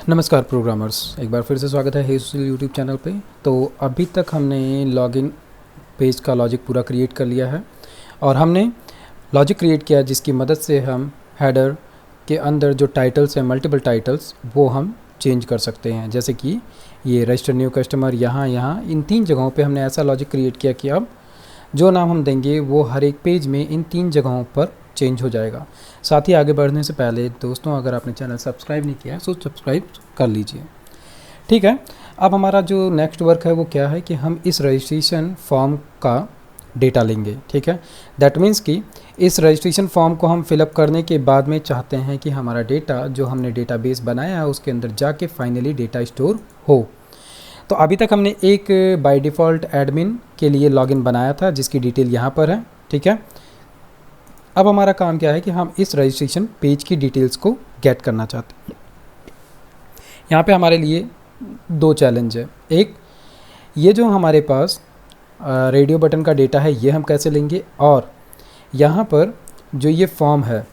नमस्कार प्रोग्रामर्स, एक बार फिर से स्वागत है हेसुल यूट्यूब चैनल पे। तो अभी तक हमने लॉगिन पेज का लॉजिक पूरा क्रिएट कर लिया है और हमने लॉजिक क्रिएट किया जिसकी मदद से हम हेडर के अंदर जो टाइटल्स हैं, मल्टीपल टाइटल्स, वो हम चेंज कर सकते हैं। जैसे कि ये रजिस्टर न्यू कस्टमर, यहाँ इन 3 जगहों पे हमने ऐसा लॉजिक क्रिएट किया कि अब जो नाम हम देंगे वो हर एक पेज में इन 3 जगहों पर चेंज हो जाएगा। साथ ही आगे बढ़ने से पहले दोस्तों, अगर आपने चैनल सब्सक्राइब नहीं किया है तो सब्सक्राइब कर लीजिए। ठीक है, अब हमारा जो नेक्स्ट वर्क है वो क्या है कि हम इस रजिस्ट्रेशन फॉर्म का डेटा लेंगे। ठीक है, दैट मीन्स कि इस रजिस्ट्रेशन फॉर्म को हम फिलअप करने के बाद में चाहते हैं कि हमारा डेटा जो हमने डेटाबेस बनाया है उसके अंदर जाके फाइनली डेटा स्टोर हो। तो अभी तक हमने एक बाय डिफ़ॉल्ट एडमिन के लिए लॉगिन बनाया था जिसकी डिटेल यहाँ पर है। ठीक है, अब हमारा काम क्या है कि हम इस रजिस्ट्रेशन पेज की डिटेल्स को गेट करना चाहते हैं। यहाँ पे हमारे लिए 2 चैलेंज है। एक, ये जो हमारे पास रेडियो बटन का डेटा है ये हम कैसे लेंगे, और यहाँ पर जो ये फॉर्म है,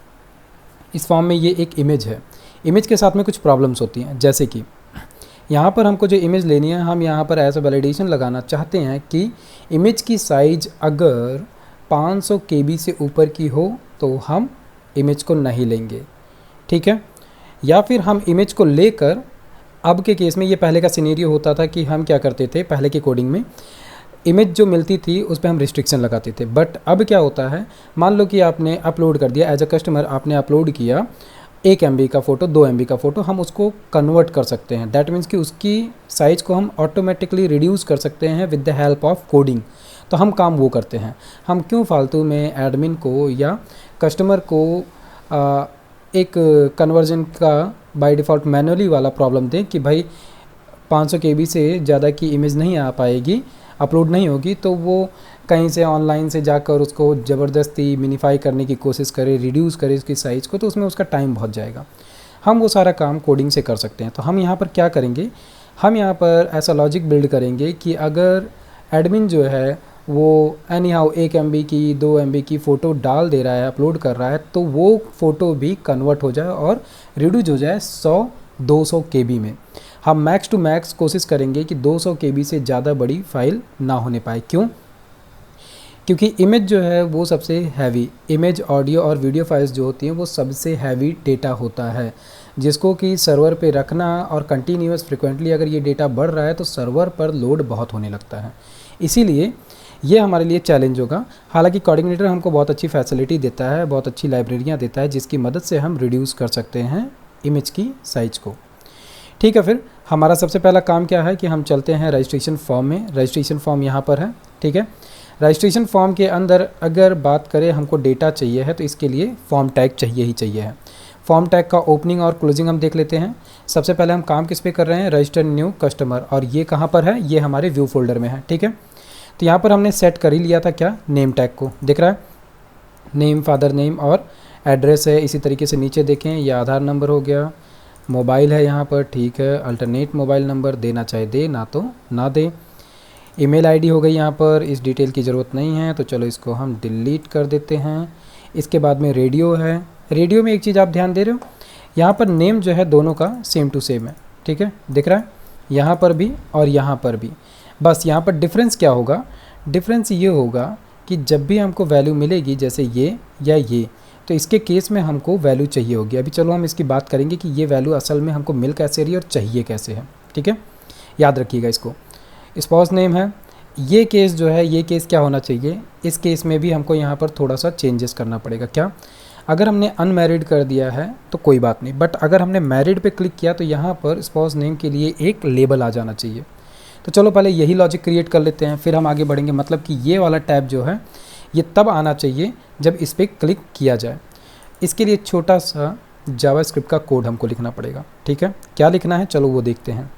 इस फॉर्म में ये एक इमेज है। इमेज के साथ में कुछ प्रॉब्लम्स होती हैं, जैसे कि यहाँ पर हमको जो इमेज लेनी है, हम यहाँ पर ऐसा वैलिडेशन लगाना चाहते हैं कि इमेज की साइज़ अगर 500 KB से ऊपर की हो तो हम इमेज को नहीं लेंगे। ठीक है, या फिर हम इमेज को लेकर, अब के केस में ये पहले का सिनेरियो होता था कि हम क्या करते थे, पहले की कोडिंग में इमेज जो मिलती थी उस पर हम रिस्ट्रिक्शन लगाते थे। बट अब क्या होता है, मान लो कि आपने अपलोड कर दिया, एज अ कस्टमर आपने अपलोड किया 1 MB का फ़ोटो, 2 MB का फ़ोटो, हम उसको कन्वर्ट कर सकते हैं। दैट मीन्स कि उसकी साइज़ को हम ऑटोमेटिकली रिड्यूस कर सकते हैं with the help of coding. तो हम काम वो करते हैं। हम क्यों फालतू में एडमिन को या कस्टमर को एक कन्वर्जन का बाय डिफ़ॉल्ट मैनुअली वाला प्रॉब्लम दें कि भाई 500 KB से ज़्यादा की इमेज नहीं आ पाएगी, अपलोड नहीं होगी, तो वो कहीं से ऑनलाइन से जाकर उसको ज़बरदस्ती मिनीफाई करने की कोशिश करे, रिड्यूस करे उसकी साइज़ को, तो उसमें उसका टाइम बहुत जाएगा। हम वो सारा काम कोडिंग से कर सकते हैं। तो हम यहाँ पर क्या करेंगे, हम यहाँ पर ऐसा लॉजिक बिल्ड करेंगे कि अगर एडमिन जो है वो एनी हाउ 1 MB की, 2 MB की फ़ोटो डाल दे रहा है, अपलोड कर रहा है, तो वो फ़ोटो भी कन्वर्ट हो जाए और रिड्यूस हो जाए 100-200 KB में। हम मैक्स टू मैक्स कोशिश करेंगे कि 200 KB से ज़्यादा बड़ी फ़ाइल ना होने पाए। क्यों? क्योंकि इमेज जो है वो सबसे हैवी, इमेज, ऑडियो और वीडियो फाइल्स जो होती हैं वो सबसे हैवी डेटा होता है, जिसको कि सर्वर पे रखना और कंटिन्यूअस फ्रिक्वेंटली अगर ये डेटा बढ़ रहा है तो सर्वर पर लोड बहुत होने लगता है। इसीलिए ये हमारे लिए चैलेंज होगा। हालांकि कोऑर्डिनेटर हमको बहुत अच्छी फैसिलिटी देता है, बहुत अच्छी लाइब्रेरियाँ देता है जिसकी मदद से हम रिड्यूस कर सकते हैं इमेज की साइज़ को। ठीक है, फिर हमारा सबसे पहला काम क्या है कि हम चलते हैं रजिस्ट्रेशन फॉर्म में। रजिस्ट्रेशन फॉर्म यहाँ पर है। ठीक है, रजिस्ट्रेशन फॉर्म के अंदर अगर बात करें हमको डेटा चाहिए है तो इसके लिए फॉर्म टैग चाहिए ही चाहिए है। फॉर्म टैग का ओपनिंग और क्लोजिंग हम देख लेते हैं। सबसे पहले हम काम किस पे कर रहे हैं, रजिस्टर न्यू कस्टमर, और ये कहाँ पर है, ये हमारे व्यू फोल्डर में है। ठीक है, तो यहाँ पर हमने सेट कर ही लिया था क्या, नेम टैग को, दिख रहा है, नेम, फादर नेम और एड्रेस है। इसी तरीके से नीचे देखें, ये आधार नंबर हो गया, मोबाइल है यहाँ पर, ठीक है, अल्टरनेट मोबाइल नंबर देना चाहे दे, ना तो ना दे। ईमेल आईडी हो गई यहाँ पर, इस डिटेल की ज़रूरत नहीं है तो चलो इसको हम डिलीट कर देते हैं। इसके बाद में रेडियो है। रेडियो में एक चीज़ आप ध्यान दे रहे हो, यहाँ पर नेम जो है दोनों का सेम टू सेम है। ठीक है, दिख रहा है, यहाँ पर भी और यहाँ पर भी। बस यहाँ पर डिफरेंस क्या होगा, डिफरेंस ये होगा कि जब भी हमको वैल्यू मिलेगी, जैसे ये या ये, तो इसके केस में हमको वैल्यू चाहिए होगी। अभी चलो हम इसकी बात करेंगे कि ये वैल्यू असल में हमको मिल कैसे रही है और चाहिए कैसे है। ठीक है, याद रखिएगा इसको। स्पाउस नेम है, ये केस जो है, ये केस क्या होना चाहिए, इस केस में भी हमको यहाँ पर थोड़ा सा चेंजेस करना पड़ेगा। क्या, अगर हमने अनमैरिड कर दिया है तो कोई बात नहीं, बट अगर हमने मैरिड पे क्लिक किया तो यहाँ पर स्पाउस नेम के लिए एक लेबल आ जाना चाहिए। तो चलो पहले यही लॉजिक क्रिएट कर लेते हैं, फिर हम आगे बढ़ेंगे। मतलब कि ये वाला टैब जो है ये तब आना चाहिए जब इस पर क्लिक किया जाए। इसके लिए छोटा सा जावास्क्रिप्ट का कोड हमको लिखना पड़ेगा। ठीक है, क्या लिखना है, चलो वो देखते हैं।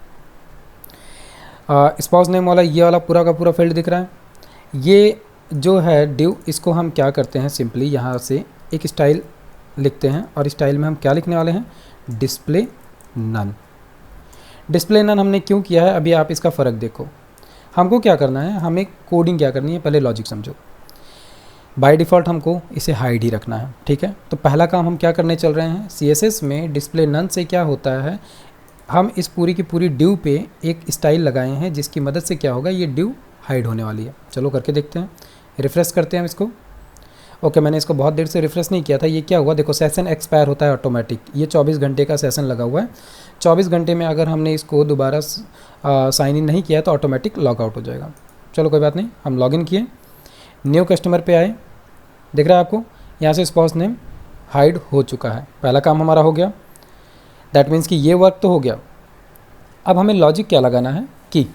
स्पाउस नेम वाला ये वाला पूरा का पूरा फील्ड दिख रहा है, ये जो है डिव, इसको हम क्या करते हैं, सिंपली यहाँ से एक स्टाइल लिखते हैं और स्टाइल में हम क्या लिखने वाले हैं, डिस्प्ले नन। डिस्प्ले नन हमने क्यों किया है, अभी आप इसका फ़र्क देखो। हमको क्या करना है, हमें कोडिंग क्या करनी है, पहले लॉजिक समझो। बाय डिफ़ॉल्ट हमको इसे हाइड ही रखना है। ठीक है, तो पहला काम हम क्या करने चल रहे हैं, CSS में डिस्प्ले नन से क्या होता है, हम इस पूरी की पूरी ड्यू पे एक स्टाइल लगाए हैं जिसकी मदद से क्या होगा, ये ड्यू हाइड होने वाली है। चलो करके देखते हैं, रिफ़्रेश करते हैं हम इसको। ओके, मैंने इसको बहुत देर से रिफ़्रेश नहीं किया था। ये क्या हुआ, देखो सेशन एक्सपायर होता है ऑटोमेटिक। ये 24 घंटे का सेशन लगा हुआ है। 24 घंटे में अगर हमने इसको दोबारा साइन इन नहीं किया तो ऑटोमेटिक लॉग आउट हो जाएगा। चलो कोई बात नहीं, हम लॉगिन किए, न्यू कस्टमर पे आए, दिख रहा है आपको यहाँ से स्पाउस नेम हाइड हो चुका है। पहला काम हमारा हो गया, दैट मीन्स कि ये वर्क तो हो गया। अब हमें लॉजिक क्या लगाना है कि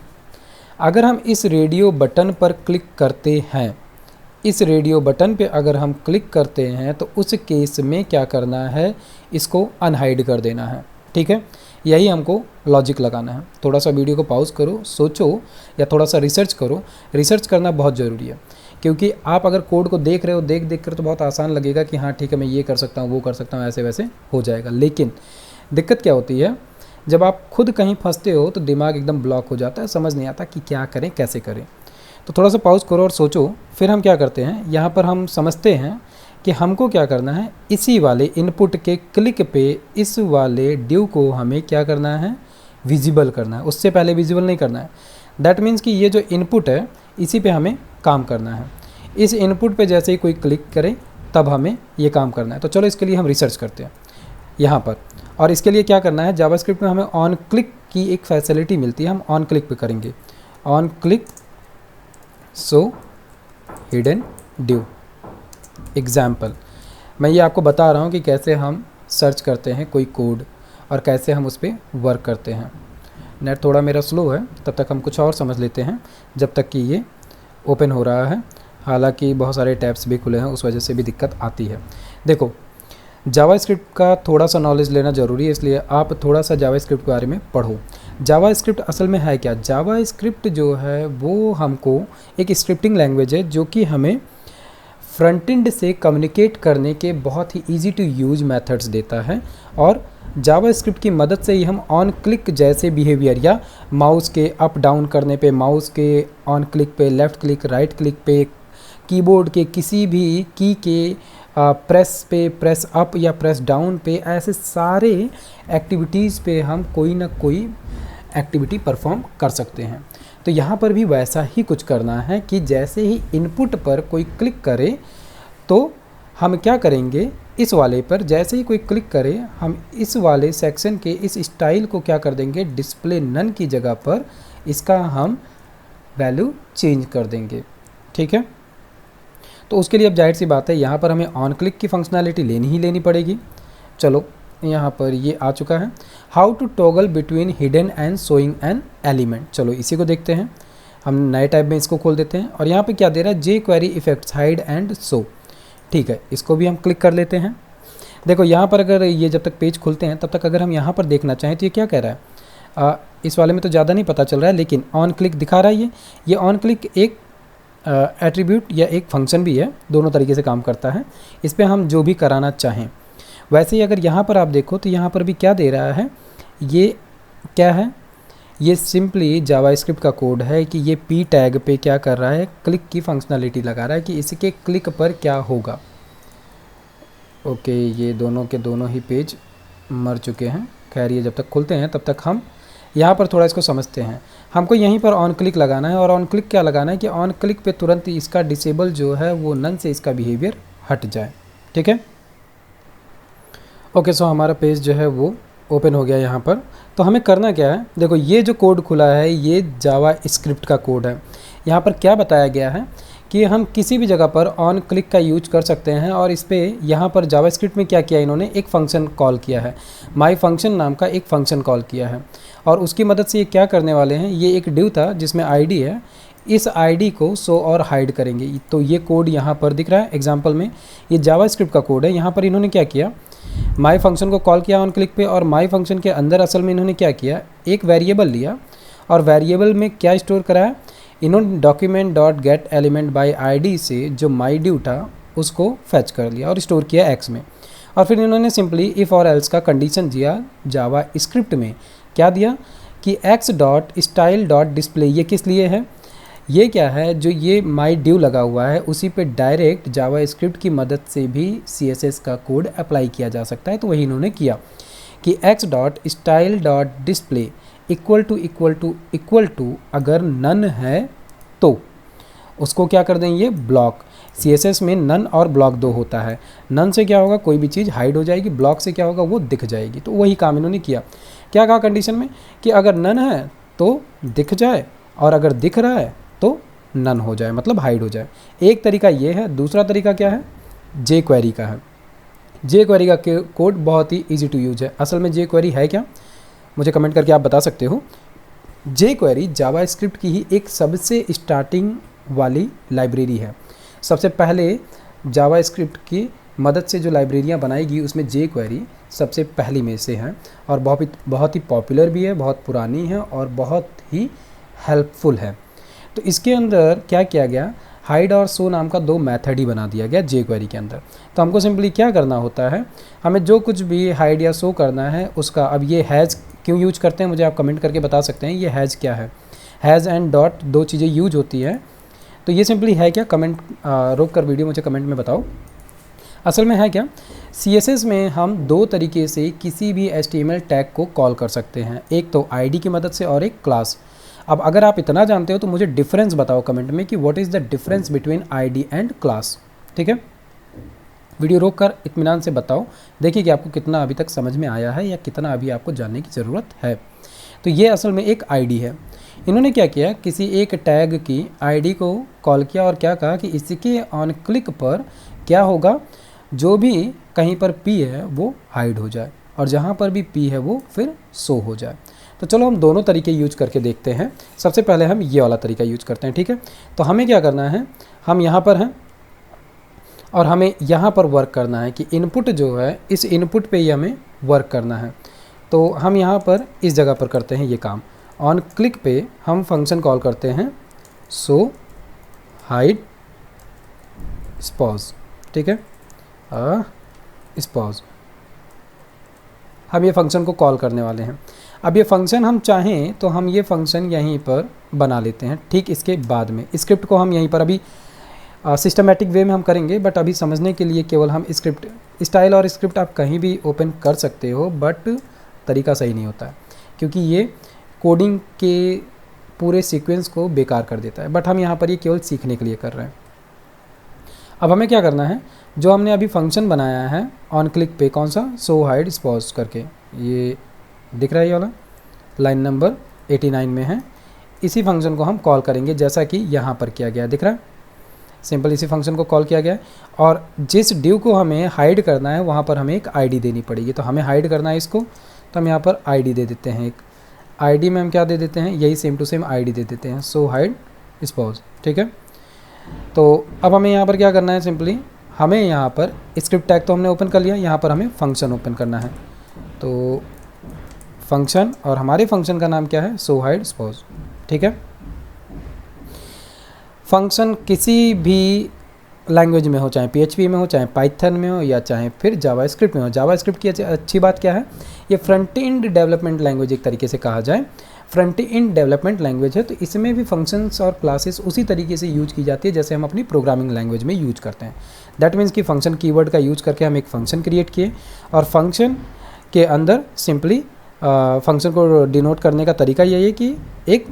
अगर हम इस रेडियो बटन पर क्लिक करते हैं, इस रेडियो बटन पे अगर हम क्लिक करते हैं तो उस केस में क्या करना है, इसको अनहाइड कर देना है। ठीक है, यही हमको लॉजिक लगाना है। थोड़ा सा वीडियो को पॉज करो, सोचो या थोड़ा सा रिसर्च करो। रिसर्च करना बहुत ज़रूरी है, क्योंकि आप अगर कोड को देख रहे हो, देख कर तो बहुत आसान लगेगा कि हाँ ठीक है मैं ये कर सकता हूँ, वो कर सकता हूँ, ऐसे वैसे हो जाएगा। लेकिन दिक्कत क्या होती है, जब आप खुद कहीं फंसते हो तो दिमाग एकदम ब्लॉक हो जाता है, समझ नहीं आता कि क्या करें कैसे करें। तो थोड़ा सा पॉज करो और सोचो। फिर हम क्या करते हैं, यहाँ पर हम समझते हैं कि हमको क्या करना है, इसी वाले इनपुट के क्लिक पे इस वाले ड्यू को हमें क्या करना है, विजिबल करना है। उससे पहले विजिबल नहीं करना है। दैट मीन्स कि ये जो इनपुट है इसी पे हमें काम करना है। इस इनपुट पे जैसे ही कोई क्लिक करे तब हमें ये काम करना है। तो चलो इसके लिए हम रिसर्च करते हैं यहाँ पर। और इसके लिए क्या करना है, जावास्क्रिप्ट में हमें ऑन क्लिक की एक फैसिलिटी मिलती है, हम ऑन क्लिक पे करेंगे। On click so hidden due example. मैं ये आपको बता रहा हूँ कि कैसे हम सर्च करते हैं कोई कोड और कैसे हम उस पर वर्क करते हैं। नेट थोड़ा मेरा स्लो है, तब तक हम कुछ और समझ लेते हैं जब तक कि ये ओपन हो रहा है। हालांकि बहुत सारे टैब्स भी खुले हैं, उस वजह से भी दिक्कत आती है। देखो, जावास्क्रिप्ट का थोड़ा सा नॉलेज लेना ज़रूरी है, इसलिए आप थोड़ा सा जावास्क्रिप्ट के बारे में पढ़ो। जावास्क्रिप्ट असल में है क्या, जावास्क्रिप्ट जो है वो हमको एक स्क्रिप्टिंग लैंग्वेज है जो कि हमें फ्रंट एंड से कम्युनिकेट करने के बहुत ही ईजी टू यूज मेथड्स देता है। और जावास्क्रिप्ट की मदद से ही हम ऑन क्लिक जैसे बिहेवियर या माउस के अप डाउन करने पे, माउस के ऑन क्लिक पे, लेफ़्ट क्लिक, राइट क्लिक पे, कीबोर्ड के किसी भी की के प्रेस पे, प्रेस अप या प्रेस डाउन पे, ऐसे सारे एक्टिविटीज़ पे हम कोई ना कोई एक्टिविटी परफॉर्म कर सकते हैं। तो यहाँ पर भी वैसा ही कुछ करना है कि जैसे ही इनपुट पर कोई क्लिक करे तो हम क्या करेंगे, इस वाले पर जैसे ही कोई क्लिक करे हम इस वाले सेक्शन के इस स्टाइल को क्या कर देंगे, डिस्प्ले नन की जगह पर इसका हम वैल्यू चेंज कर देंगे। ठीक है, तो उसके लिए अब जाहिर सी बात है यहाँ पर हमें ऑन क्लिक की फंक्शनैलिटी लेनी ही लेनी पड़ेगी। चलो यहाँ पर ये आ चुका है, how to toggle between hidden and showing an element. चलो इसी को देखते हैं, हम नए टैब में इसको खोल देते हैं। और यहाँ पे क्या दे रहा है, jQuery effects hide and show. ठीक है, इसको भी हम क्लिक कर लेते हैं। देखो यहाँ पर अगर ये जब तक पेज खुलते हैं तब तक अगर हम यहाँ पर देखना चाहें तो ये क्या कह रहा है, इस वाले में तो ज़्यादा नहीं पता चल रहा है, लेकिन ऑन क्लिक दिखा रहा है। ये ऑन क्लिक एक एट्रीब्यूट या एक फंक्शन भी है, दोनों तरीके से काम करता है। इस पर हम जो भी कराना चाहें। वैसे ही अगर यहाँ पर आप देखो तो यहाँ पर भी क्या दे रहा है, ये क्या है, ये सिंपली जावास्क्रिप्ट का कोड है कि ये पी टैग पे क्या कर रहा है, क्लिक की फंक्शनैलिटी लगा रहा है कि इसके क्लिक पर क्या होगा। ओके, ये दोनों के दोनों ही पेज मर चुके हैं। खैर ये जब तक खुलते हैं तब तक हम यहाँ पर थोड़ा इसको समझते हैं। हमको यहीं पर ऑन क्लिक लगाना है। और ऑन क्लिक क्या लगाना है कि ऑन क्लिक पे तुरंत इसका डिसेबल जो है वो नन से इसका बिहेवियर हट जाए। ठीक है, ओके, सो हमारा पेज जो है वो ओपन हो गया यहाँ पर। तो हमें करना क्या है, देखो ये जो कोड खुला है ये जावास्क्रिप्ट का कोड है। यहाँ पर क्या बताया गया है कि हम किसी भी जगह पर ऑन क्लिक का यूज कर सकते हैं। और इस पर यहाँ पर जावास्क्रिप्ट में क्या किया, इन्होंने एक फ़ंक्शन कॉल किया है, माई फंक्शन नाम का एक फ़ंक्शन कॉल किया है। और उसकी मदद से ये क्या करने वाले हैं, ये एक ड्यू था जिसमें आईडी है, इस आईडी को शो और हाइड करेंगे। तो ये कोड यहाँ पर दिख रहा है एग्जाम्पल में, ये जावास्क्रिप्ट का कोड है। यहाँ पर इन्होंने क्या किया, माई फंक्शन को कॉल किया ऑन क्लिक पे, और माई फंक्शन के अंदर असल में इन्होंने क्या किया, एक वेरिएबल लिया और वेरिएबल में क्या स्टोर कराया, इन्होंने document dot gate element by ID से जो माई ड्यू था उसको फैच कर लिया और स्टोर किया एक्स में। और फिर इन्होंने सिंपली इफ़ और एल्स का कंडीशन दिया जावास्क्रिप्ट में, क्या दिया कि x dot style dot display. ये किस लिए है, ये क्या है, जो ये माई ड्यू लगा हुआ है उसी पे डायरेक्ट जावास्क्रिप्ट की मदद से भी CSS का कोड अप्लाई किया जा सकता है। तो वही इन्होंने किया कि x dot style dot display equal to अगर नन है तो उसको क्या कर देंगे, ब्लॉक। CSS में नन और ब्लॉक दो होता है। नन से क्या होगा, कोई भी चीज़ हाइड हो जाएगी, ब्लॉक से क्या होगा, वो दिख जाएगी। तो वही काम इन्होंने किया। क्या कहा कंडीशन में कि अगर नन है तो दिख जाए और अगर दिख रहा है तो नन हो जाए, मतलब हाइड हो जाए। एक तरीका ये है। दूसरा तरीका क्या है, जे क्वेरी का है। जे क्वेरी का कोड बहुत ही ईजी टू यूज है। असल में जे क्वेरी है क्या, मुझे कमेंट करके आप बता सकते हो। जे क्वेरी जावास्क्रिप्ट की ही एक सबसे स्टार्टिंग वाली लाइब्रेरी है। सबसे पहले जावास्क्रिप्ट की मदद से जो लाइब्रेरियाँ बनाएगी उसमें जे क्वेरी सबसे पहली में से है और बहुत ही पॉपुलर भी है, बहुत पुरानी है और बहुत ही हेल्पफुल है। तो इसके अंदर क्या किया गया, हाइड और शो नाम का दो मेथड ही बना दिया गया जे क्वेरी के अंदर। तो हमको सिंपली क्या करना होता है, हमें जो कुछ भी हाइड या शो करना है उसका, अब ये हैज़ क्यों यूज करते हैं मुझे आप कमेंट करके बता सकते हैं। ये हैज़ क्या है, हैज़ एंड डॉट दो चीज़ें यूज होती है। तो ये सिंपली है क्या, कमेंट रोक कर वीडियो मुझे कमेंट में बताओ। असल में है क्या, CSS में हम दो तरीके से किसी भी HTML टैग को कॉल कर सकते हैं, एक तो ID की मदद से और एक क्लास। अब अगर आप इतना जानते हो तो मुझे डिफरेंस बताओ कमेंट में कि what is the difference between ID and class. ठीक है, वीडियो रोक कर इत्मीनान से बताओ, देखिए कि आपको कितना अभी तक समझ में आया है या कितना अभी आपको जानने की ज़रूरत है। तो ये असल में एक ID है। इन्होंने क्या किया, किसी एक टैग की ID को कॉल किया और क्या कहा कि इसके ऑन क्लिक पर क्या होगा, जो भी कहीं पर P है वो हाइड हो जाए और जहाँ पर भी P है वो फिर शो हो जाए। तो चलो हम दोनों तरीके यूज करके देखते हैं। सबसे पहले हम ये वाला तरीका यूज करते हैं। ठीक है, तो हमें क्या करना है, हम यहाँ पर हैं और हमें यहाँ पर वर्क करना है कि इनपुट जो है इस इनपुट पे ही हमें वर्क करना है। तो हम यहाँ पर इस जगह पर करते हैं ये काम। ऑन क्लिक पे हम फंक्शन कॉल करते हैं सो हाइड स्पॉज। ठीक है, स्पॉज हम ये फंक्शन को कॉल करने वाले हैं। अब ये फंक्शन हम चाहें तो हम ये फंक्शन यहीं पर बना लेते हैं। ठीक, इसके बाद में स्क्रिप्ट को हम यहीं पर अभी सिस्टमेटिक वे में हम करेंगे, बट अभी समझने के लिए केवल हम स्क्रिप्ट, स्टाइल और स्क्रिप्ट आप कहीं भी ओपन कर सकते हो, बट तरीका सही नहीं होता है क्योंकि ये कोडिंग के पूरे सीक्वेंस को बेकार कर देता है। बट हम यहाँ पर ये केवल सीखने के लिए कर रहे हैं। अब हमें क्या करना है, जो हमने अभी फंक्शन बनाया है ऑन क्लिक पे, कौन सा, सो हाइड स्पॉज करके, ये दिख रहा है, ये वाला लाइन नंबर 89 में है। इसी फंक्शन को हम कॉल करेंगे जैसा कि यहाँ पर किया गया, दिख रहा है। सिंपल इसी फंक्शन को कॉल किया गया है और जिस ड्यू को हमें हाइड करना है वहाँ पर हमें एक ID देनी पड़ेगी। तो हमें हाइड करना है इसको, तो हम यहाँ पर ID दे देते हैं। एक ID में हम क्या दे देते हैं, यही सेम टू सेम ID दे देते हैं, सो हाइड स्पॉज। ठीक है, तो अब हमें यहाँ पर क्या करना है, सिंपली हमें यहाँ पर स्क्रिप्ट टैग तो हमने ओपन कर लिया, यहाँ पर हमें फंक्शन ओपन करना है। तो फंक्शन, और हमारे फंक्शन का नाम क्या है, सो हाइड स्पॉज। ठीक है, फंक्शन किसी भी लैंग्वेज में हो, चाहे PHP में हो, चाहे पाइथन में हो, या चाहे फिर जावास्क्रिप्ट में हो। जावास्क्रिप्ट की अच्छी बात क्या है, ये फ्रंट एंड डेवलपमेंट लैंग्वेज एक तरीके से कहा जाए, फ्रंट एंड डेवलपमेंट लैंग्वेज है। तो इसमें भी फंक्शंस और क्लासेस उसी तरीके से यूज की जाती है जैसे हम अपनी प्रोग्रामिंग लैंग्वेज में यूज करते हैं। दैट मीन्स कि फंक्शन कीवर्ड का यूज करके हम एक फंक्शन क्रिएट किए और फंक्शन के अंदर सिंपली फंक्शन को डिनोट करने का तरीका यही है कि एक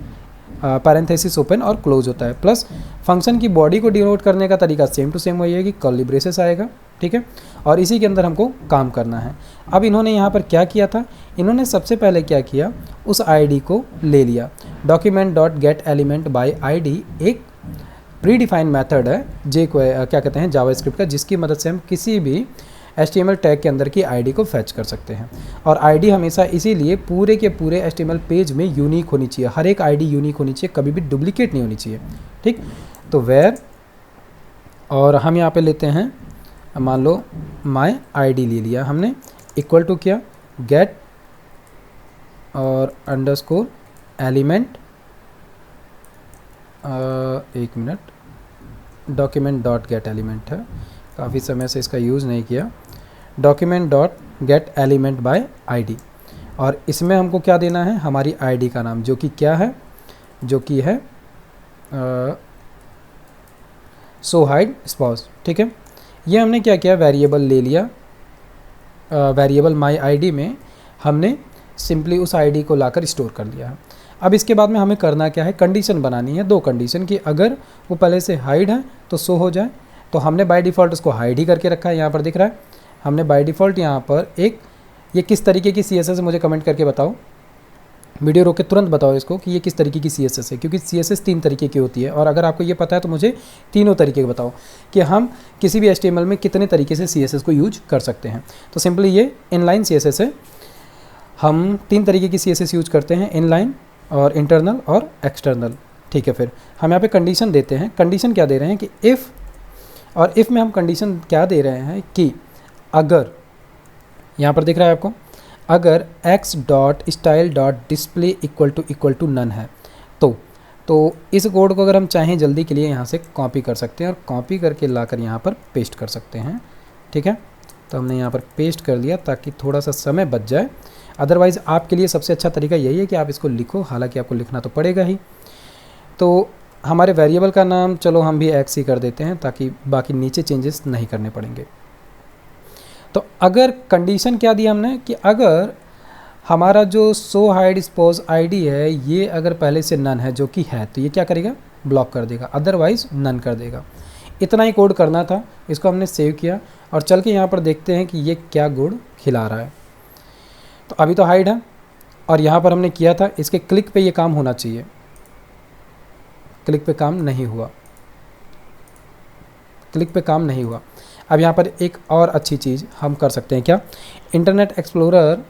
पैरेंथेसिस ओपन और क्लोज होता है, प्लस फंक्शन की बॉडी को डिनोट करने का तरीका सेम टू सेम वही है कि कर्ली ब्रेसेस आएगा। ठीक है, और इसी के अंदर हमको काम करना है। अब इन्होंने यहाँ पर क्या किया था, इन्होंने सबसे पहले क्या किया, उस ID को ले लिया। Document dot gate element by ID एक प्री डिफाइंड मैथड है क्या कहते हैं जावास्क्रिप्ट का, जिसकी मदद से हम किसी भी HTML टैग के अंदर की ID को फैच कर सकते हैं। और ID हमेशा इसीलिए पूरे के पूरे HTML पेज में यूनिक होनी चाहिए, हर एक ID यूनिक होनी चाहिए, कभी भी डुप्लीकेट नहीं होनी चाहिए। ठीक, तो वेयर, और हम यहाँ पे लेते हैं, मान लो माई ID ले लिया हमने, इक्वल टू क्या, गेट और अंडरस्कोर एलिमेंट, एक minute, document dot gate element है, काफ़ी समय से इसका यूज़ नहीं किया, document dot gate element by ID। और इसमें हमको क्या देना है, हमारी ID का नाम, जो कि क्या है, जो कि है सो हाइड स्पॉज। ठीक है, ये हमने क्या किया, वेरिएबल ले लिया, वेरिएबल माई ID में हमने सिंपली उस आईडी को लाकर स्टोर कर लिया है। अब इसके बाद में हमें करना क्या है, कंडीशन बनानी है, 2 कंडीशन कि अगर वो पहले से हाइड है तो शो हो जाए। तो हमने बाय डिफ़ॉल्ट उसको हाइड ही करके रखा है, यहाँ पर दिख रहा है। हमने बाय डिफ़ॉल्ट यहाँ पर एक, ये किस तरीके की CSS है मुझे कमेंट करके बताओ, वीडियो रोक के तुरंत बताओ इसको कि ये किस तरीके की CSS है, क्योंकि CSS 3 तरीके की होती है। और अगर आपको ये पता है तो मुझे तीनों तरीके बताओ कि हम किसी भी HTML में कितने तरीके से CSS को यूज कर सकते हैं। तो सिंपली ये इनलाइन CSS है। हम 3 तरीके की CSS यूज करते हैं, इनलाइन और इंटरनल और एक्सटर्नल। ठीक है, फिर हम यहाँ पे कंडीशन देते हैं। कंडीशन क्या दे रहे हैं कि इफ़, और इफ़ में हम कंडीशन क्या दे रहे हैं कि अगर, यहाँ पर दिख रहा है आपको, अगर x.style.display इक्वल टू नन है तो इस कोड को अगर हम चाहें जल्दी के लिए यहाँ से कॉपी कर सकते हैं और कॉपी करके लाकर यहाँ पर पेस्ट कर सकते हैं। ठीक है, तो हमने यहाँ पर पेस्ट कर लिया ताकि थोड़ा सा समय बच जाए। अदरवाइज़ आपके लिए सबसे अच्छा तरीका यही है कि आप इसको लिखो, हालांकि आपको लिखना तो पड़ेगा ही। तो हमारे वेरिएबल का नाम चलो हम भी x ही कर देते हैं ताकि बाकी नीचे चेंजेस नहीं करने पड़ेंगे। तो अगर कंडीशन क्या दी हमने कि अगर हमारा जो शो हाइड स्पोज आईडी है ये अगर पहले से नन है, जो कि है, तो ये क्या करेगा, ब्लॉक कर देगा, अदरवाइज़ नन कर देगा। इतना ही कोड करना था। इसको हमने सेव किया और चल के यहाँ पर देखते हैं कि ये क्या गुड खिला रहा है। तो अभी तो हाइड है और यहाँ पर हमने किया था, इसके क्लिक पे ये काम होना चाहिए, क्लिक पे काम नहीं हुआ, क्लिक पे काम नहीं हुआ। अब यहाँ पर एक और अच्छी चीज़ हम कर सकते हैं क्या, इंटरनेट एक्सप्लोरर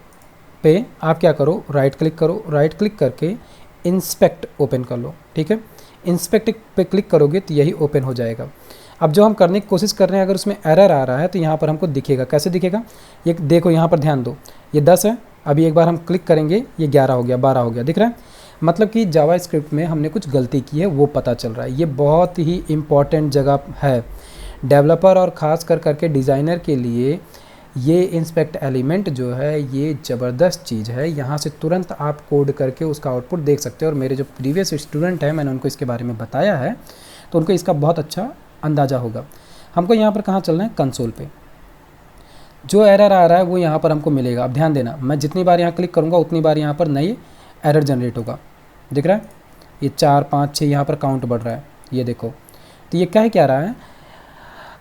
पे आप क्या करो, राइट क्लिक करो, राइट क्लिक करके इंस्पेक्ट ओपन कर लो। ठीक है, इंस्पेक्ट पे क्लिक करोगे तो यही ओपन हो जाएगा। अब जो हम करने की कोशिश कर रहे हैं, अगर उसमें एरर आ रहा है तो यहाँ पर हमको दिखेगा। कैसे दिखेगा, ये देखो, यहाँ पर ध्यान दो, ये 10 है, अभी एक बार हम क्लिक करेंगे ये 11 हो गया, 12 हो गया, दिख रहा है। मतलब कि जावास्क्रिप्ट में हमने कुछ गलती की है वो पता चल रहा है। ये बहुत ही इम्पॉर्टेंट जगह है डेवलपर और ख़ास कर करके डिज़ाइनर के लिए। ये इंस्पेक्ट एलिमेंट जो है ये ज़बरदस्त चीज़ है। यहाँ से तुरंत आप कोड करके उसका आउटपुट देख सकते हो। और मेरे जो प्रीवियस स्टूडेंट हैं मैंने उनको इसके बारे में बताया है तो उनको इसका बहुत अच्छा अंदाज़ा होगा। हमको यहाँ पर कहाँ चलना है, कंसोल पे। जो एरर आ रहा है वो यहाँ पर हमको मिलेगा। अब ध्यान देना, मैं जितनी बार यहाँ क्लिक करूँगा उतनी बार यहाँ पर नई एरर जनरेट होगा। दिख रहा है, ये 4 5 6 यहाँ पर काउंट बढ़ रहा है, ये देखो। तो ये क्या रहा है,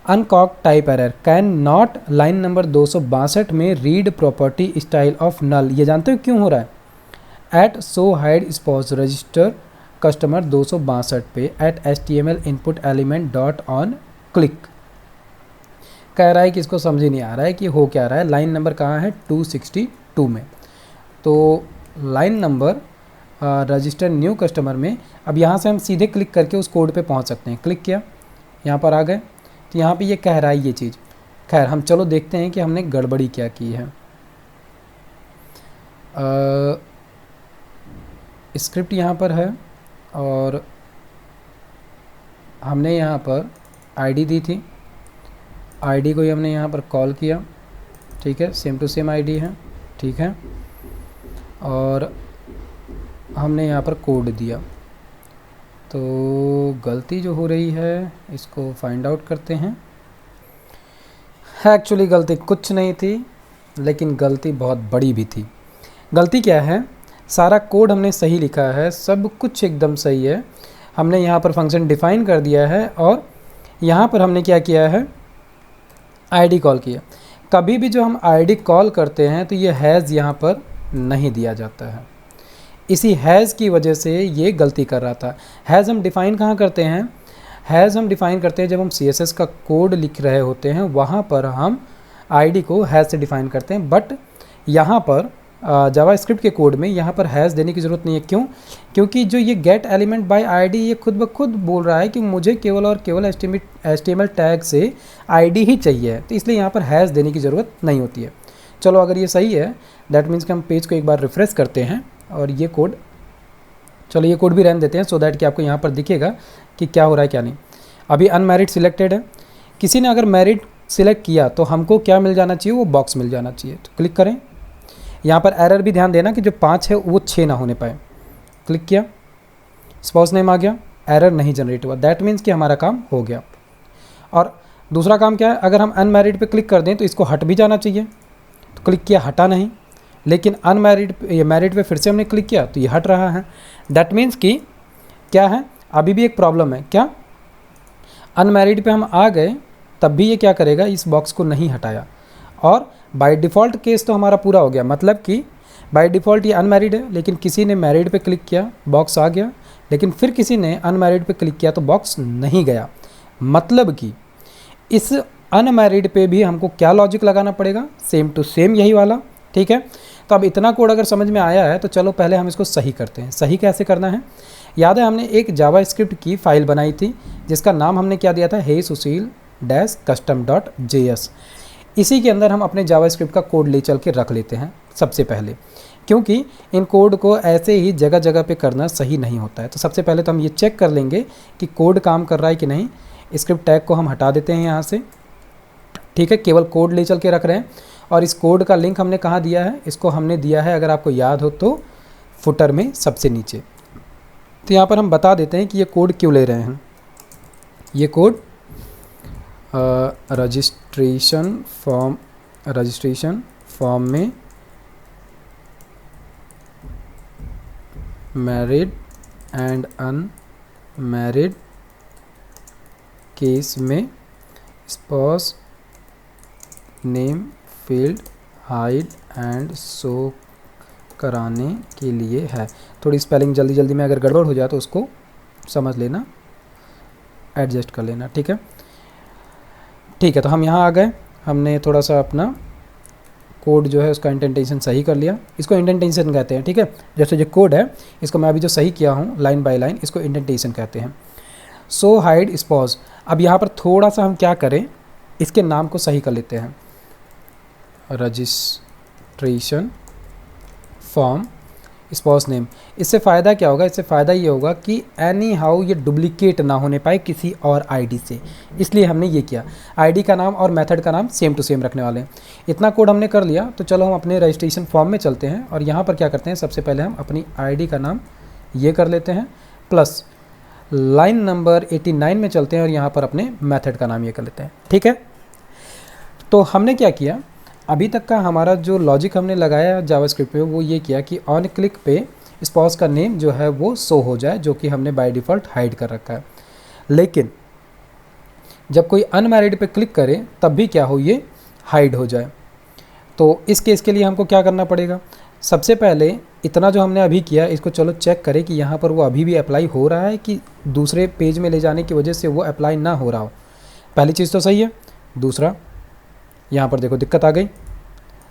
uncaught type error can not, line number 262 में read property style of null. ये जानते हो क्यों हो रहा है, at show hide spouse register customer 262 पे at HTML input element dot on click. कह रहा है कि इसको समझ ही नहीं आ रहा है कि हो क्या रहा है। लाइन नंबर कहाँ है, 262 में। तो line number register new customer में। अब यहाँ से हम सीधे क्लिक करके उस कोड पे पहुँच सकते हैं। क्लिक किया, यहाँ पर आ गए, तो यहाँ पे ये कह रहा है ये चीज़। खैर हम चलो देखते हैं कि हमने गड़बड़ी क्या की है। स्क्रिप्ट यहाँ पर है और हमने यहाँ पर आईडी दी थी, आईडी को ही हमने यहाँ पर कॉल किया। ठीक है, सेम टू सेम आईडी है। ठीक है, और हमने यहाँ पर कोड दिया। तो गलती जो हो रही है इसको फाइंड आउट करते हैं। एक्चुअली गलती कुछ नहीं थी, लेकिन गलती बहुत बड़ी भी थी। गलती क्या है, सारा कोड हमने सही लिखा है, सब कुछ एकदम सही है। हमने यहाँ पर फंक्शन डिफ़ाइन कर दिया है और यहाँ पर हमने क्या किया है, आईडी कॉल किया। कभी भी जो हम आईडी कॉल करते हैं तो ये हैज़ यहाँ पर नहीं दिया जाता है। इसी हैज़ की वजह से ये गलती कर रहा था। हैज़ हम डिफ़ाइन कहाँ करते हैं, हैज़ हम डिफ़ाइन करते हैं जब हम CSS का कोड लिख रहे होते हैं, वहाँ पर हम आईडी को हैज़ से डिफ़ाइन करते हैं। बट यहाँ पर जावास्क्रिप्ट के कोड में यहाँ पर हैज़ देने की ज़रूरत नहीं है। क्यों? क्योंकि जो ये गेट एलिमेंट बाय आईडी ये खुद ब खुद बोल रहा है कि मुझे केवल और केवल HTML टैग से आईडी ही चाहिए है, तो इसलिए यहाँ पर हैज़ देने की ज़रूरत नहीं होती है। चलो अगर ये सही है दैट मीन्स कि हम पेज को एक बार रिफ़्रेश करते हैं और ये कोड, चलो ये कोड भी रहने देते हैं सो दैट कि आपको यहाँ पर दिखेगा कि क्या हो रहा है क्या नहीं। अभी अनमैरिड सिलेक्टेड है, किसी ने अगर मैरिड सिलेक्ट किया तो हमको क्या मिल जाना चाहिए, वो बॉक्स मिल जाना चाहिए। तो क्लिक करें, यहाँ पर एरर भी ध्यान देना कि जो 5 है वो 6 ना होने पाए। क्लिक किया, स्पाउस नेम आ गया, एरर नहीं जनरेट हुआ, दैट मीन्स कि हमारा काम हो गया। और दूसरा काम क्या है, अगर हम अनमैरिड पे क्लिक कर दें तो इसको हट भी जाना चाहिए। तो क्लिक किया, हटा नहीं, लेकिन अनमैरिड ये मैरिड पे फिर से हमने क्लिक किया तो ये हट रहा है। दैट मीन्स कि क्या है, अभी भी एक प्रॉब्लम है। क्या, अनमैरिड पे हम आ गए तब भी ये क्या करेगा, इस बॉक्स को नहीं हटाया। और बाय डिफ़ॉल्ट केस तो हमारा पूरा हो गया, मतलब कि बाय डिफ़ॉल्ट ये अनमैरिड है, लेकिन किसी ने मैरिड पे क्लिक किया बॉक्स आ गया, लेकिन फिर किसी ने अनमैरिड पे क्लिक किया तो बॉक्स नहीं गया। मतलब कि इस अनमैरिड पे भी हमको क्या लॉजिक लगाना पड़ेगा, सेम टू सेम यही वाला। ठीक है, तो अब इतना कोड अगर समझ में आया है तो चलो पहले हम इसको सही करते हैं। सही कैसे करना है, याद है हमने एक जावास्क्रिप्ट की फ़ाइल बनाई थी जिसका नाम हमने क्या दिया था, हे सुशील -custom.js। इसी के अंदर हम अपने जावास्क्रिप्ट का कोड ले चल के रख लेते हैं सबसे पहले, क्योंकि इन कोड को ऐसे ही जगह जगह पे करना सही नहीं होता है। तो सबसे पहले तो हम ये चेक कर लेंगे कि कोड काम कर रहा है कि नहीं। स्क्रिप्ट टैग को हम हटा देते हैं यहाँ से। ठीक है, केवल कोड ले चल के रख रहे हैं। और इस कोड का लिंक हमने कहाँ दिया है, इसको हमने दिया है, अगर आपको याद हो तो फुटर में सबसे नीचे। तो यहाँ पर हम बता देते हैं कि ये कोड क्यों ले रहे हैं। ये कोड रजिस्ट्रेशन फॉर्म में मैरिड एंड अनमैरिड केस में spouse name field hide and show कराने के लिए है। थोड़ी स्पेलिंग जल्दी जल्दी में अगर गड़बड़ हो जाए तो उसको समझ लेना, एडजस्ट कर लेना। ठीक है, ठीक है, तो हम यहाँ आ गए। हमने थोड़ा सा अपना कोड जो है उसका इंडेंटेशन सही कर लिया। इसको इंडेंटेशन कहते हैं। ठीक है, जैसे जो कोड है इसको मैं अभी जो सही किया हूँ लाइन बाय लाइन, इसको इंडेंटेशन कहते हैं। सो हाइड स्पॉज, अब यहाँ पर थोड़ा सा हम क्या करें, इसके नाम को सही कर लेते हैं। Registration form spouse name. इससे फ़ायदा क्या होगा, इससे फ़ायदा ये होगा कि एनी हाउ ये डुप्लीकेट ना होने पाए किसी और आईडी से, इसलिए हमने ये किया। आईडी का नाम और मेथड का नाम सेम टू सेम रखने वाले हैं। इतना कोड हमने कर लिया, तो चलो हम अपने रजिस्ट्रेशन फॉर्म में चलते हैं और यहाँ पर क्या करते हैं, सबसे पहले हम अपनी आईडी का नाम ये कर लेते हैं, प्लस लाइन नंबर 89 में चलते हैं और यहाँ पर अपने मेथड का नाम ये कर लेते हैं। ठीक है, तो हमने क्या किया, अभी तक का हमारा जो लॉजिक हमने लगाया जावास्क्रिप्ट में वो ये किया कि ऑन क्लिक पे स्पॉस का नेम जो है वो शो हो जाए, जो कि हमने बाय डिफ़ॉल्ट हाइड कर रखा है। लेकिन जब कोई अनमैरिड पे क्लिक करे तब भी क्या हो, ये हाइड हो जाए। तो इस केस के लिए हमको क्या करना पड़ेगा, सबसे पहले इतना जो हमने अभी किया इसको चलो चेक करें कि यहाँ पर वो अभी भी अप्लाई हो रहा है कि दूसरे पेज में ले जाने की वजह से वो अप्लाई ना हो रहा हो। पहली चीज़ तो सही है। दूसरा, यहाँ पर देखो दिक्कत आ गई,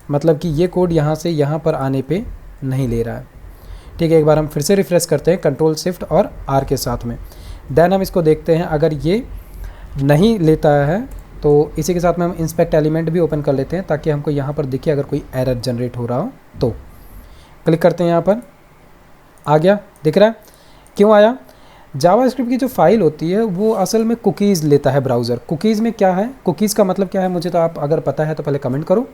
मतलब कि ये कोड यहाँ से यहाँ पर आने पे नहीं ले रहा है। ठीक है, एक बार हम फिर से रिफ्रेश करते हैं कंट्रोल शिफ्ट और आर के साथ में। देन हम इसको देखते हैं, अगर ये नहीं लेता है तो इसी के साथ में हम इंस्पेक्ट एलिमेंट भी ओपन कर लेते हैं ताकि हमको यहाँ पर दिखे अगर कोई एरर जनरेट हो रहा हो तो। क्लिक करते हैं, यहाँ पर आ गया, दिख रहा है। क्यों आया, जावास्क्रिप्ट की जो फाइल होती है वो असल में कुकीज़ लेता है ब्राउज़र। कुकीज़ में क्या है, कुकीज़ का मतलब क्या है मुझे तो आप अगर पता है तो पहले कमेंट करो।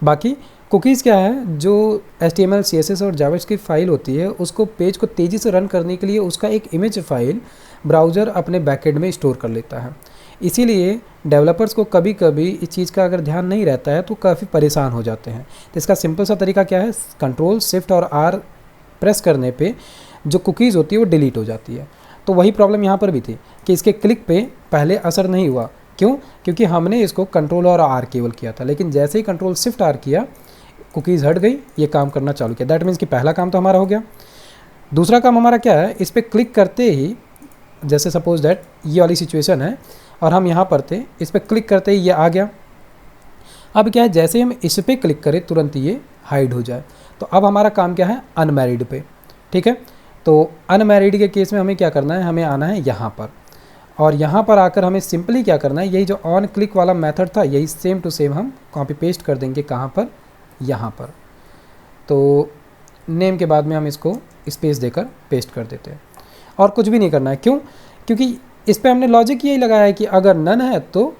बाकी कुकीज़ क्या है, जो HTML CSS और जावास्क्रिप्ट फाइल होती है उसको पेज को तेज़ी से रन करने के लिए उसका एक इमेज फाइल ब्राउज़र अपने बैकएंड में स्टोर कर लेता है। इसीलिए डेवलपर्स को कभी कभी इस चीज़ का अगर ध्यान नहीं रहता है तो काफ़ी परेशान हो जाते हैं। तो इसका सिंपल सा तरीका क्या है, कंट्रोल शिफ्ट और आर प्रेस करने पे जो कुकीज़ होती है वो डिलीट हो जाती है। तो वही प्रॉब्लम यहाँ पर भी थी कि इसके क्लिक पे पहले असर नहीं हुआ। क्यों, क्योंकि हमने इसको कंट्रोल और आर केवल किया था, लेकिन जैसे ही कंट्रोल शिफ्ट आर किया कुकीज़ हट गई, ये काम करना चालू किया। दैट मीन्स कि पहला काम तो हमारा हो गया। दूसरा काम हमारा क्या है, इस पर क्लिक करते ही, जैसे सपोज दैट ये वाली सिचुएशन है और हम यहाँ पर थे, इस पर क्लिक करते ही ये आ गया। अब क्या है, जैसे हम इस पर क्लिक करें तुरंत ये हाइड हो जाए। तो अब हमारा काम क्या है, अनमैरिड पे। ठीक है, तो अनमैरिड के केस में हमें क्या करना है, हमें आना है यहाँ पर और यहाँ पर आकर हमें सिंपली क्या करना है, यही जो ऑन क्लिक वाला मेथड था यही सेम टू सेम हम कॉपी पेस्ट कर देंगे। कहाँ पर, यहाँ पर। तो नेम के बाद में हम इसको स्पेस देकर पेस्ट कर देते हैं और कुछ भी नहीं करना है। क्यों, क्योंकि इस पर हमने लॉजिक यही लगाया है कि अगर नन है तो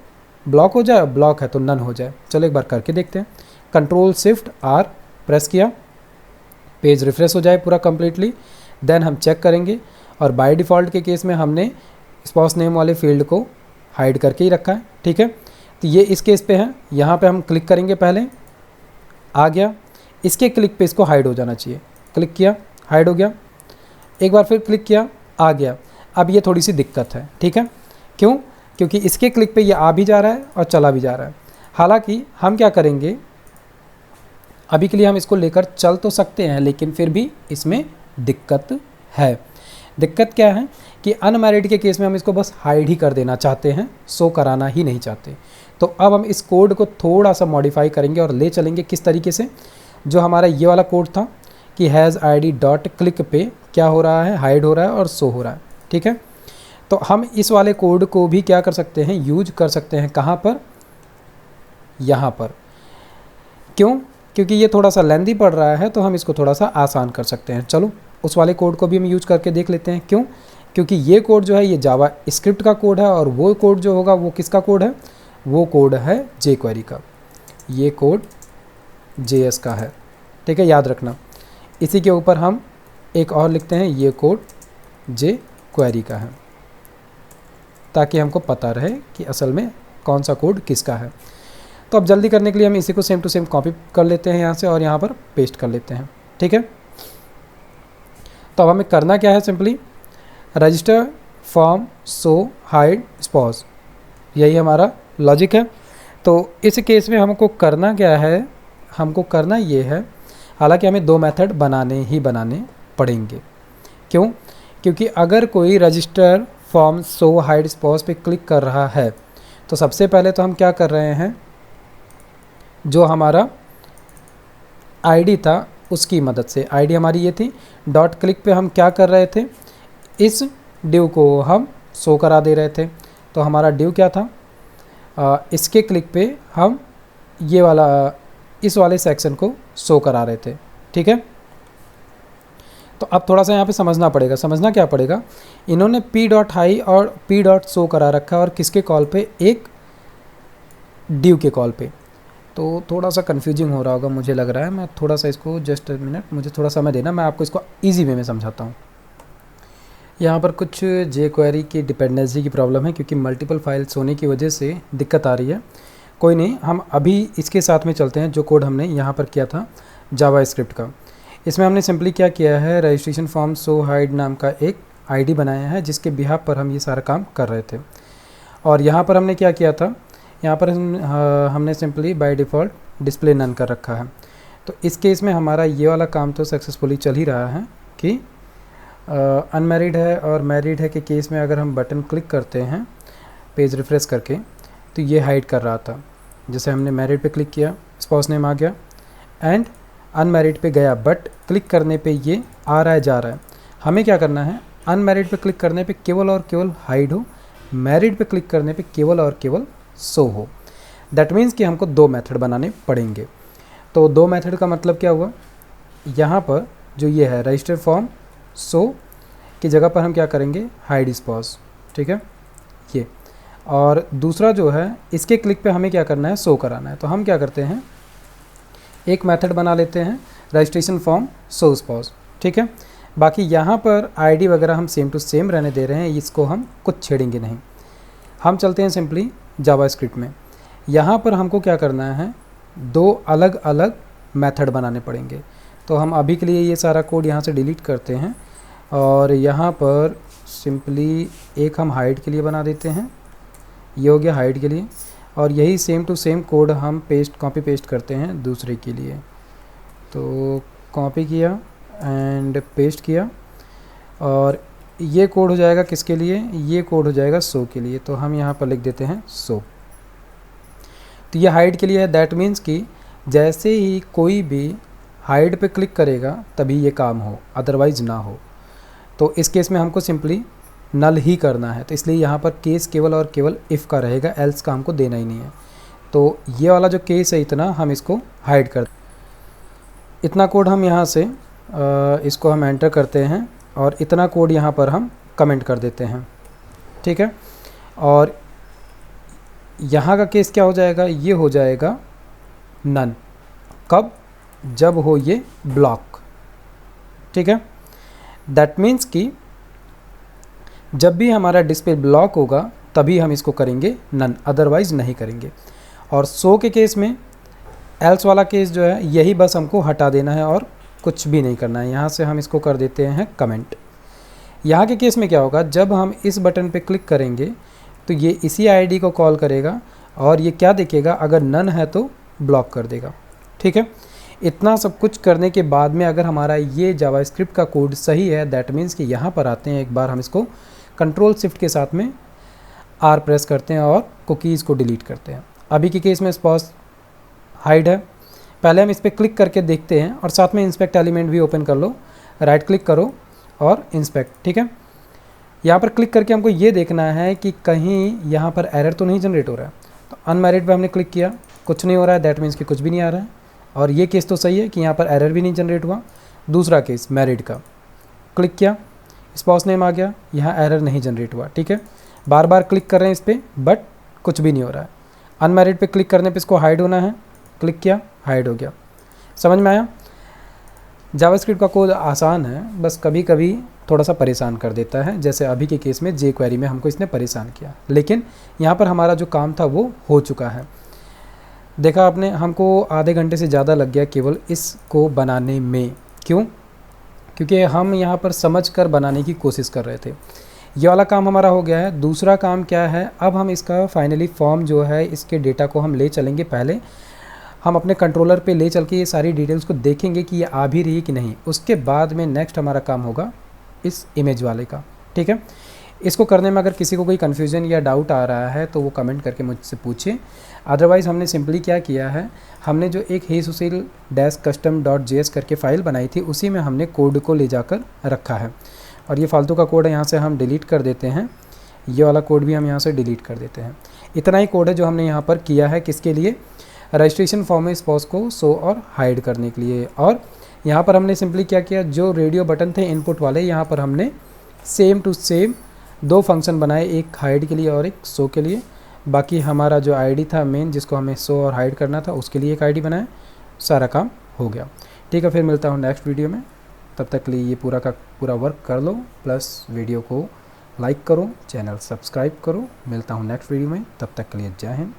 ब्लॉक हो जाए, ब्लॉक है तो नन हो जाए। चलो एक बार करके देखते हैं। कंट्रोल शिफ्ट आर प्रेस किया, पेज रिफ्रेश हो जाए पूरा कम्प्लीटली। देन हम चेक करेंगे और बाय डिफ़ॉल्ट के केस में हमने स्पॉस नेम वाले फील्ड को हाइड करके ही रखा है। ठीक है, तो ये इस केस पे है। यहाँ पे हम क्लिक करेंगे, पहले आ गया। इसके क्लिक पे इसको हाइड हो जाना चाहिए। क्लिक किया, हाइड हो गया, एक बार फिर क्लिक किया, आ गया। अब ये थोड़ी सी दिक्कत है, ठीक है, क्यों? क्योंकि इसके क्लिक पे ये आ भी जा रहा है और चला भी जा रहा है। हालांकि हम क्या करेंगे, अभी के लिए हम इसको लेकर चल तो सकते हैं, लेकिन फिर भी इसमें दिक्कत है। दिक्कत क्या है कि अनमैरिड के केस में हम इसको बस हाइड ही कर देना चाहते हैं, शो कराना ही नहीं चाहते। तो अब हम इस कोड को थोड़ा सा मॉडिफाई करेंगे और ले चलेंगे किस तरीके से, जो हमारा ये वाला कोड था कि हैज़ ID डॉट क्लिक पे क्या हो रहा है, हाइड हो रहा है और शो हो रहा है, ठीक है। तो हम इस वाले कोड को भी क्या कर सकते हैं, यूज कर सकते हैं। कहाँ पर? यहाँ पर। क्यों? क्योंकि ये थोड़ा सा लेंदी पड़ रहा है, तो हम इसको थोड़ा सा आसान कर सकते हैं। चलो उस वाले कोड को भी हम यूज करके देख लेते हैं। क्यों? क्योंकि ये कोड जो है ये जावा स्क्रिप्ट का कोड है, और वो कोड जो होगा वो किसका कोड है, वो कोड है jQuery का। ये कोड JS का है, ठीक है, याद रखना। इसी के ऊपर हम एक और लिखते हैं, ये कोड jQuery का है, ताकि हमको पता रहे कि असल में कौन सा कोड किसका है। तो अब जल्दी करने के लिए हम इसी को सेम टू सेम कॉपी कर लेते हैं यहाँ से और यहाँ पर पेस्ट कर लेते हैं, ठीक है। तो अब हमें करना क्या है, simply register form show hide sponge, यही हमारा लॉजिक है। तो इस केस में हमको करना क्या है, हमको करना ये है, हालांकि हमें 2 मेथड बनाने पड़ेंगे। क्यों? क्योंकि अगर कोई register form show hide sponge पे क्लिक कर रहा है, तो सबसे पहले तो हम क्या कर रहे हैं, जो हमारा आईडी था उसकी मदद से, आईडी हमारी ये थी, डॉट क्लिक पे हम क्या कर रहे थे, इस डिव को हम शो करा दे रहे थे। तो हमारा डिव क्या था, इसके क्लिक पे हम ये वाला, इस वाले सेक्शन को शो करा रहे थे, ठीक है। तो अब थोड़ा सा यहाँ पे समझना पड़ेगा। समझना क्या पड़ेगा, इन्होंने p डॉट हाई और p डॉट शो करा रखा है, और किसके कॉल पे, एक डिव के कॉल पे। तो थोड़ा सा कन्फ्यूजिंग हो रहा होगा मुझे लग रहा है। मैं थोड़ा सा इसको, जस्ट अ मिनट, मुझे थोड़ा समय देना, मैं आपको इसको ईजी वे में समझाता हूँ। यहाँ पर कुछ jQuery की डिपेंडेंसी की प्रॉब्लम है, क्योंकि मल्टीपल फाइल्स होने की वजह से दिक्कत आ रही है। कोई नहीं, हम अभी इसके साथ में चलते हैं, जो कोड हमने यहाँ पर किया था जावा स्क्रिप्ट का। इसमें हमने सिंपली क्या किया है, रजिस्ट्रेशन फॉर्म शो हाइड नाम का एक आईडी बनाया है, जिसके बिहाफ पर हम ये सारा काम कर रहे थे। और यहाँ पर हमने क्या किया था, यहाँ पर हमने simply by default display none कर रखा है। तो इस केस में हमारा ये वाला काम तो सक्सेसफुली चल ही रहा है कि अनमैरिड है और मैरिड है के केस में अगर हम बटन क्लिक करते हैं पेज रिफ्रेश करके, तो ये हाइड कर रहा था। जैसे हमने मैरिड पे क्लिक किया, स्पाउस नेम आ गया, एंड अनमैरिड पे गया, बट क्लिक करने पे ये आ रहा है, जा रहा है। हमें क्या करना है, अनमैरिड पे क्लिक करने पे केवल और केवल हाइड हो, मैरिड पे क्लिक करने पे केवल और केवल शो हो। दैट मीन्स कि हमको 2 मेथड बनाने पड़ेंगे। तो 2 मेथड का मतलब क्या हुआ, यहाँ पर जो ये है रजिस्टर फॉर्म शो की जगह पर हम क्या करेंगे, हाइड स्पॉज, ठीक है ये। और दूसरा जो है, इसके क्लिक पे हमें क्या करना है, शो कराना है। तो हम क्या करते हैं, एक मेथड बना लेते हैं रजिस्ट्रेशन फॉर्म शो स्पॉज, ठीक है। बाकी यहाँ पर आईडी वगैरह हम सेम टू सेम रहने दे रहे हैं, इसको हम कुछ छेड़ेंगे नहीं। हम चलते हैं सिंपली जावा स्क्रिप्ट में। यहाँ पर हमको क्या करना है, 2 अलग अलग मेथड बनाने पड़ेंगे। तो हम अभी के लिए ये सारा कोड यहाँ से डिलीट करते हैं, और यहाँ पर सिंपली एक हम हाइड के लिए बना देते हैं, ये हो गया हाइड के लिए। और यही सेम टू सेम कोड हम कॉपी पेस्ट करते हैं दूसरे के लिए। तो कॉपी किया एंड पेस्ट किया, और ये कोड हो जाएगा किसके लिए, ये कोड हो जाएगा शो के लिए। तो हम यहाँ पर लिख देते हैं शो। तो ये हाइड के लिए है। दैट मीन्स कि जैसे ही कोई भी हाइड पे क्लिक करेगा तभी ये काम हो, अदरवाइज ना हो। तो इस केस में हमको सिंपली नल ही करना है। तो इसलिए यहाँ पर केस केवल और केवल इफ़ का रहेगा, एल्स का हमको देना ही नहीं है। तो ये वाला जो केस है, इतना हम इसको हाइड कर, इतना कोड हम यहाँ से इसको हम एंटर करते हैं, और इतना कोड यहाँ पर हम कमेंट कर देते हैं, ठीक है। और यहाँ का केस क्या हो जाएगा, ये हो जाएगा नन। कब, जब हो ये ब्लॉक, ठीक है। दैट मीन्स कि जब भी हमारा डिस्प्ले ब्लॉक होगा तभी हम इसको करेंगे नन, अदरवाइज नहीं करेंगे। और शो के केस में एल्स वाला केस जो है यही बस हमको हटा देना है और कुछ भी नहीं करना है। यहाँ से हम इसको कर देते हैं कमेंट। यहाँ के केस में क्या होगा, जब हम इस बटन पे क्लिक करेंगे तो ये इसी आईडी को कॉल करेगा और ये क्या देखेगा, अगर नन है तो ब्लॉक कर देगा। ठीक है, इतना सब कुछ करने के बाद में अगर हमारा ये जावास्क्रिप्ट का कोड सही है, दैट मीन्स कि यहाँ पर आते हैं, एक बार हम इसको कंट्रोल शिफ्ट के साथ में आर प्रेस करते हैं और कुकीज़ को डिलीट करते हैं। अभी के केस में स्पॉस हाइड है, पहले हम इस पर क्लिक करके देखते हैं और साथ में इंस्पेक्ट एलिमेंट भी ओपन कर लो, राइट क्लिक करो और इंस्पेक्ट। ठीक है, यहाँ पर क्लिक करके हमको ये देखना है कि कहीं यहाँ पर एरर तो नहीं जनरेट हो रहा है। तो अनमैरिड पे हमने क्लिक किया, कुछ नहीं हो रहा है, दैट मीन्स कि कुछ भी नहीं आ रहा है। और ये केस तो सही है कि यहाँ पर एरर भी नहीं जनरेट हुआ। दूसरा केस मैरिड का, क्लिक किया, स्पाउस नेम आ गया, यहाँ एरर नहीं जनरेट हुआ। ठीक है, बार बार क्लिक कर रहे हैं इस पर बट कुछ भी नहीं हो रहा है। अनमैरिड पे क्लिक करने पे इसको हाइड होना है, क्लिक किया, हाइड हो गया। समझ में आया? जावास्क्रिप्ट का कोड आसान है, बस कभी कभी थोड़ा सा परेशान कर देता है, जैसे अभी के केस में जे क्वेरी में हमको इसने परेशान किया, लेकिन यहाँ पर हमारा जो काम था वो हो चुका है। देखा आपने, हमको आधे घंटे से ज़्यादा लग गया केवल इसको बनाने में। क्यों? क्योंकि हम यहाँ पर समझ कर बनाने की कोशिश कर रहे थे। ये वाला काम हमारा हो गया है। दूसरा काम क्या है, अब हम इसका फाइनली फॉर्म जो है, इसके डेटा को हम ले चलेंगे। पहले हम अपने कंट्रोलर पे ले चल के ये सारी डिटेल्स को देखेंगे कि ये आ भी रही है कि नहीं। उसके बाद में नेक्स्ट हमारा काम होगा इस इमेज वाले का। ठीक है, इसको करने में अगर किसी को कोई कन्फ्यूज़न या डाउट आ रहा है तो वो कमेंट करके मुझसे पूछे। अदरवाइज़ हमने सिंपली क्या किया है, हमने जो एक hesusil-custom.js करके फ़ाइल बनाई थी, उसी में हमने कोड को ले जाकर रखा है। और ये फालतू का कोड है, यहाँ से हम डिलीट कर देते हैं। ये वाला कोड भी हम यहाँ से डिलीट कर देते हैं। इतना ही कोड है जो हमने यहाँ पर किया है, किसके लिए? रजिस्ट्रेशन फॉर्म में स्पॉस को शो और हाइड करने के लिए। और यहाँ पर हमने सिंपली क्या किया, जो रेडियो बटन थे इनपुट वाले, यहाँ पर हमने सेम टू सेम दो फंक्शन बनाए, एक हाइड के लिए और एक शो के लिए। बाकी हमारा जो आईडी था मेन, जिसको हमें शो और हाइड करना था, उसके लिए एक आईडी बनाया। सारा काम हो गया। ठीक है, फिर मिलता हूँ नेक्स्ट वीडियो में। तब तक के लिए ये पूरा का पूरा वर्क कर लो, प्लस वीडियो को लाइक करो, चैनल सब्सक्राइब करो। मिलता हूँ नेक्स्ट वीडियो में, तब तक के लिए जय हिंद।